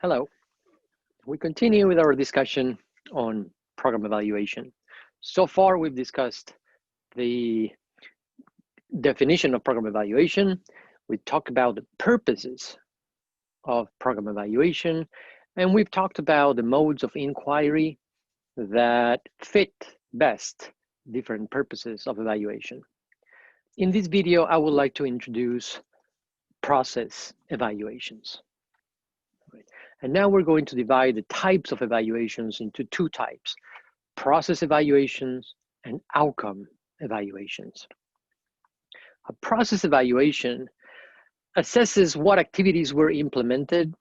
Hello. We continue with our discussion on program evaluation. So far, we've discussed the definition of program evaluation. We talked about the purposes of program evaluation, and we've talked about the modes of inquiry that fit best different purposes of evaluation. In this video, I would like to introduce process evaluations. And now we're going to divide the types of evaluations into two types: process evaluations and outcome evaluations. A process evaluation assesses what activities were implemented,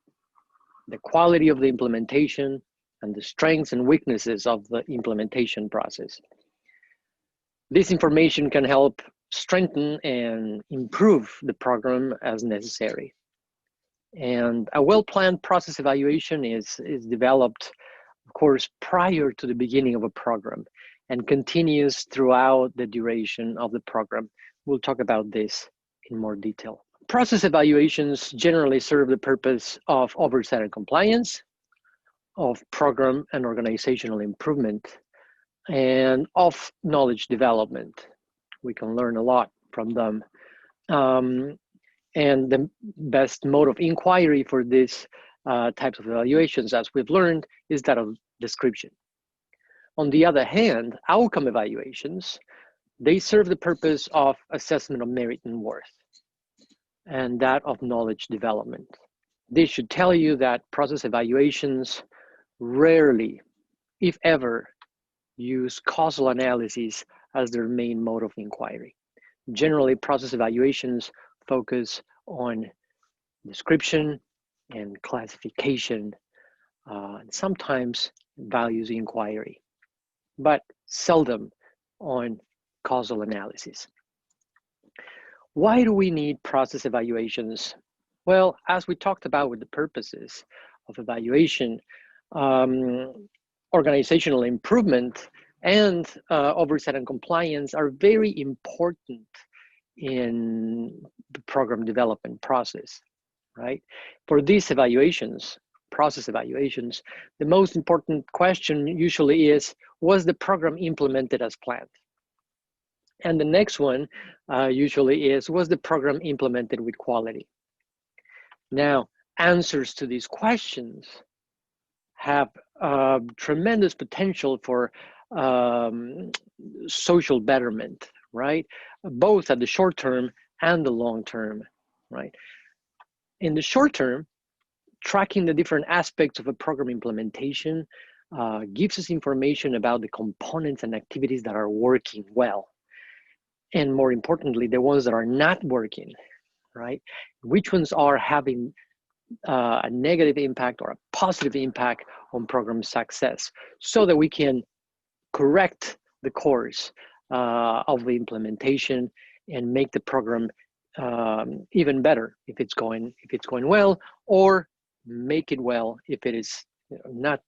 the quality of the implementation, and the strengths and weaknesses of the implementation process. This information can help strengthen and improve the program as necessary. And a well-planned process evaluation is developed, of course, prior to the beginning of a program and continues throughout the duration of the program. We'll talk about this in more detail. Process evaluations generally serve the purpose of oversight and compliance, of program and organizational improvement, and of knowledge development. We can learn a lot from them. And the best mode of inquiry for these types of evaluations, as we've learned, is that of description. On the other hand, outcome evaluations, they serve the purpose of assessment of merit and worth, and that of knowledge development. This should tell you that process evaluations rarely, if ever, use causal analysis as their main mode of inquiry. Generally, process evaluations focus on description and classification, and sometimes values inquiry, but seldom on causal analysis. Why do we need process evaluations? Well, as we talked about with the purposes of evaluation, organizational improvement and oversight and compliance are very important in the program development process, right? For these evaluations, process evaluations, the most important question usually is, was the program implemented as planned? And the next one usually is, was the program implemented with quality? Now, answers to these questions have tremendous potential for social betterment, right? Both at the short term and the long term, right? In the short term, tracking the different aspects of a program implementation gives us information about the components and activities that are working well. And more importantly, the ones that are not working, right? Which ones are having a negative impact or a positive impact on program success, so that we can correct the course of the implementation and make the program even better if it's going well, or make it well if it is not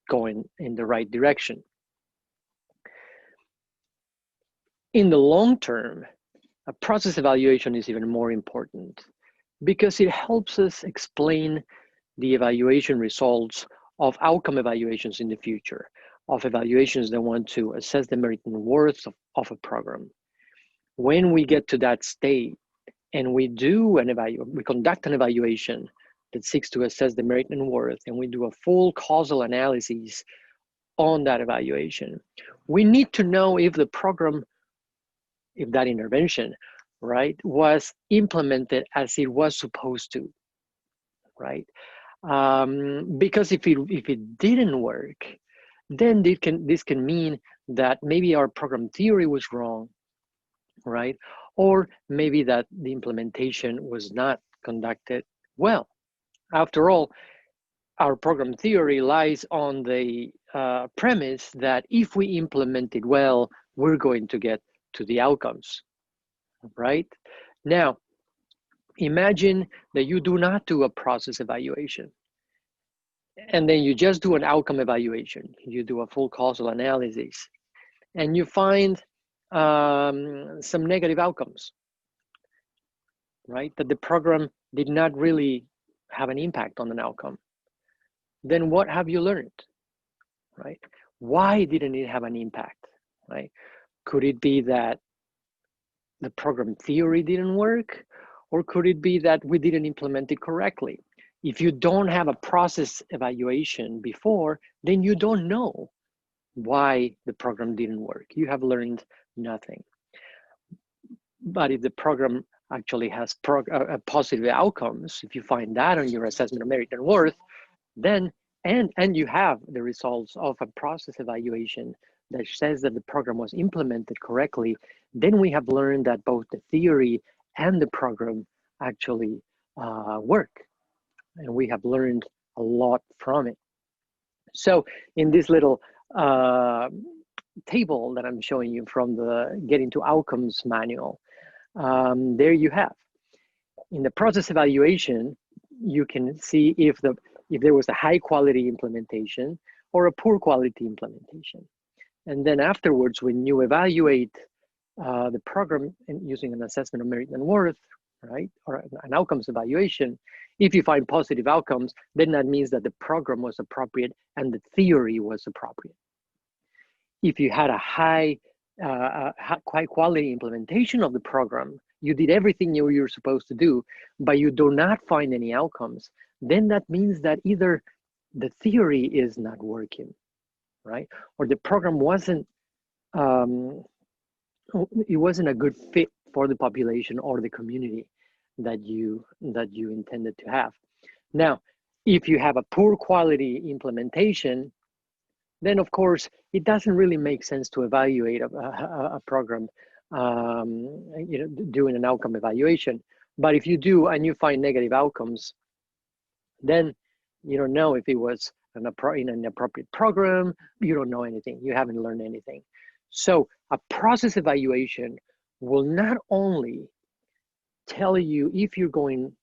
going in the right direction. In the long term, a process evaluation is even more important because it helps us explain the evaluation results of outcome evaluations in the future, of evaluations that want to assess the merit and worth of a program. When we get to that state and we conduct an evaluation that seeks to assess the merit and worth, and we do a full causal analysis on that evaluation, we need to know if the program, if that intervention, right, was implemented as it was supposed to, right? Because if it didn't work, then this can mean that maybe our program theory was wrong, right? Or maybe that the implementation was not conducted well. After all, our program theory lies on the premise that if we implement it well, we're going to get to the outcomes, right? Now, imagine that you do not do a process evaluation, and then you just do an outcome evaluation. You do a full causal analysis, and you find some negative outcomes, right? That the program did not really have an impact on an outcome. then what have you learned, right? Why didn't it have an impact, right? Could it be that the program theory didn't work? Or could it be that we didn't implement it correctly? If you don't have a process evaluation before, then you don't know why the program didn't work. You have learned nothing. But if the program actually has positive outcomes, if you find that on your assessment of merit and worth, then and you have the results of a process evaluation that says that the program was implemented correctly, then we have learned that both the theory and the program actually work, and we have learned a lot from it. So in this little table that I'm showing you from the Getting to Outcomes manual, there you have. In the process evaluation, you can see if there was a high quality implementation or a poor quality implementation. And then afterwards, when you evaluate the program using an assessment of merit and worth, right, or an outcomes evaluation, if you find positive outcomes, then that means that the program was appropriate and the theory was appropriate. If you had a high quality implementation of the program, you did everything you were supposed to do, but you do not find any outcomes, then that means that either the theory is not working, right? Or the program wasn't, it wasn't a good fit for the population or the community that you intended to have. Now, if you have a poor quality implementation, then of course it doesn't really make sense to evaluate a program, doing an outcome evaluation. But if you do and you find negative outcomes, then you don't know if it was in an appropriate program. You don't know anything. You haven't learned anything. So a process evaluation will not only tell you if you're going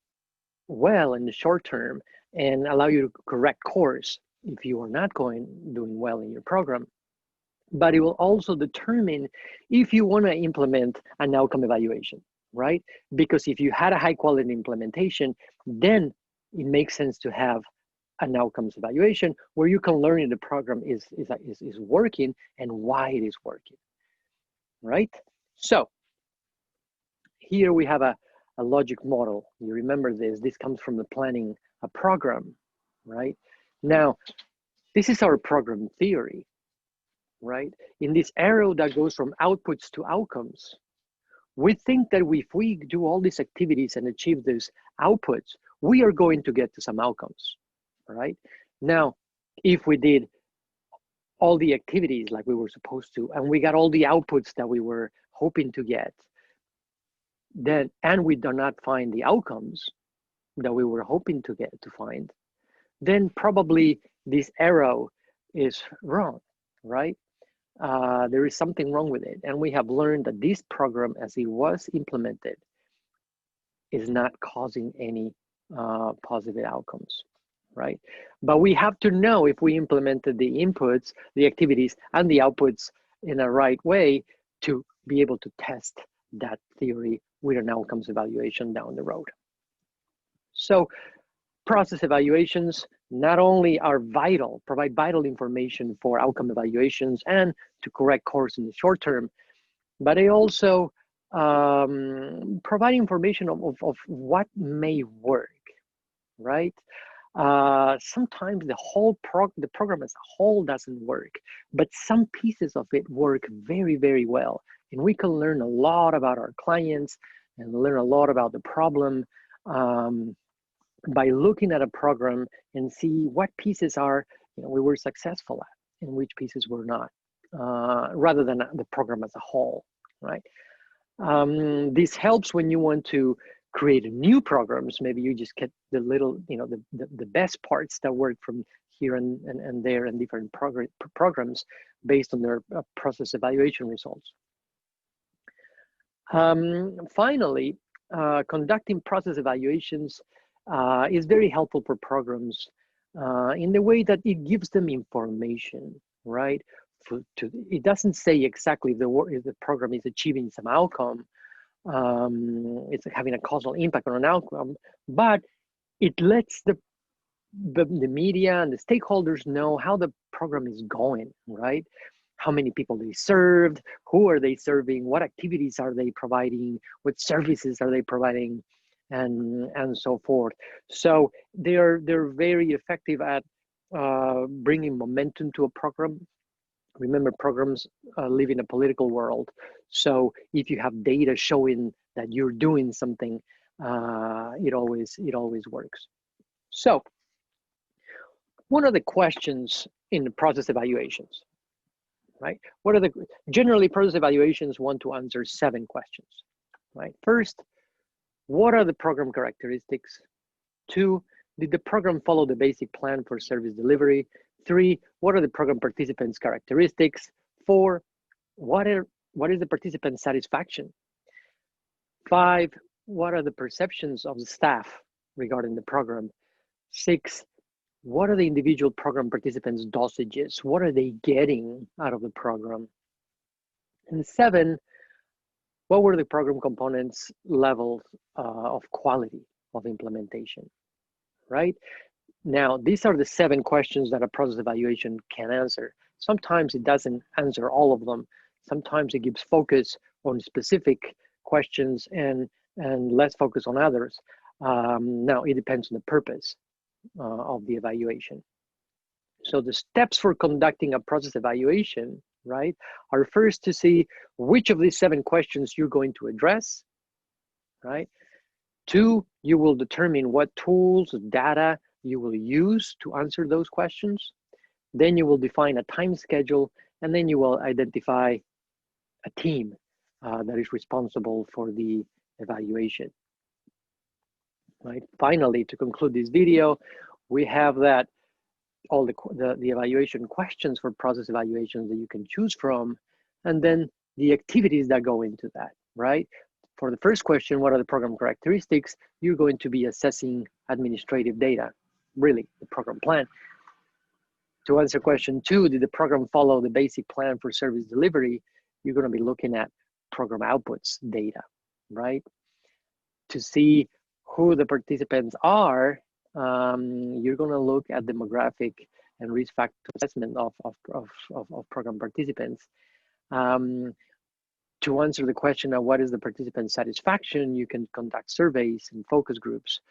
well in the short term and allow you to correct course if you are not doing well in your program, but it will also determine if you want to implement an outcome evaluation, right? Because if you had a high quality implementation, then it makes sense to have an outcomes evaluation where you can learn if the program is working and why it is working, right? So here we have a logic model. You remember this comes from the planning a program, right? Now, this is our program theory, right? In this arrow that goes from outputs to outcomes, we think that if we do all these activities and achieve these outputs, we are going to get to some outcomes, right? Now, if we did all the activities like we were supposed to, and we got all the outputs that we were hoping to get, then, and we do not find the outcomes that we were hoping to find, then probably this arrow is wrong, right? There is something wrong with it. And we have learned that this program, as it was implemented, is not causing any positive outcomes, right? But we have to know if we implemented the inputs, the activities, and the outputs in a right way to be able to test that theory with an outcomes evaluation down the road. So process evaluations not only are vital, provide vital information for outcome evaluations and to correct course in the short term, but they also provide information of what may work, right? Sometimes the program as a whole doesn't work, but some pieces of it work very, very well. And we can learn a lot about our clients and learn a lot about the problem by looking at a program and see what pieces we were successful at and which pieces were not, rather than the program as a whole, right? This helps when you want to create new programs. Maybe you just get the little, the best parts that work from here and there and different programs based on their process evaluation results. Finally, conducting process evaluations is very helpful for programs in the way that it gives them information, right? It doesn't say exactly if the program is achieving some outcome, it's having a causal impact on an outcome, but it lets the the media and the stakeholders know how the program is going, right? How many people they served, who are they serving, what activities are they providing, what services are they providing, and so forth. So they're very effective at bringing momentum to a program. Remember, programs live in a political world. So if you have data showing that you're doing something, it always works. So one of the questions in the process evaluations, right? Generally process evaluations want to answer 7 questions, right? First, what are the program characteristics? 2, did the program follow the basic plan for service delivery? 3, what are the program participants' characteristics? 4, what is the participant satisfaction? 5, what are the perceptions of the staff regarding the program? 6, what are the individual program participants' dosages? What are they getting out of the program? And 7, what were the program components' levels of quality of implementation, right? Now, these are the 7 questions that a process evaluation can answer. Sometimes it doesn't answer all of them. Sometimes it gives focus on specific questions and less focus on others. Now, it depends on the purpose of the evaluation. So the steps for conducting a process evaluation, right, are first to see which of these 7 questions you're going to address, right? 2, you will determine what tools, data you will use to answer those questions. Then you will define a time schedule, and then you will identify a team that is responsible for the evaluation. Right. Finally, to conclude this video, we have that all the evaluation questions for process evaluations that you can choose from, and then the activities that go into that, right? For the first question, what are the program characteristics? You're going to be assessing administrative data, really the program plan. To answer question 2, did the program follow the basic plan for service delivery? You're going to be looking at program outputs data, right? To see who the participants are, you're going to look at demographic and risk factor assessment of program participants. To answer the question of what is the participant satisfaction, you can conduct surveys and focus groups.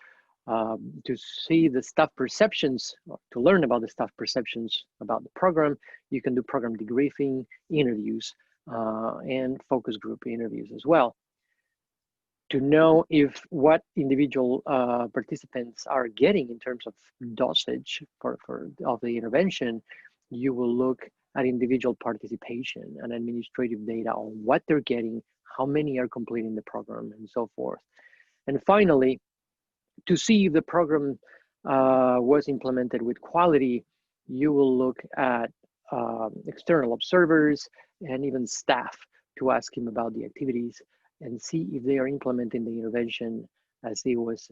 To see the staff perceptions, to learn about the staff perceptions about the program, you can do program debriefing, interviews, and focus group interviews as well. To know if what individual participants are getting in terms of dosage of the intervention, you will look at individual participation and administrative data on what they're getting, how many are completing the program, and so forth. And finally, to see if the program was implemented with quality, you will look at external observers and even staff to ask him about the activities and see if they are implementing the intervention as it was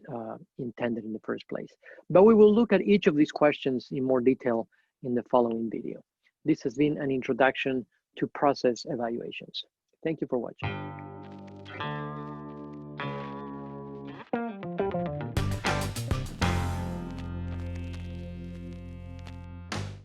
intended in the first place. But we will look at each of these questions in more detail in the following video. This has been an introduction to process evaluations. Thank you for watching.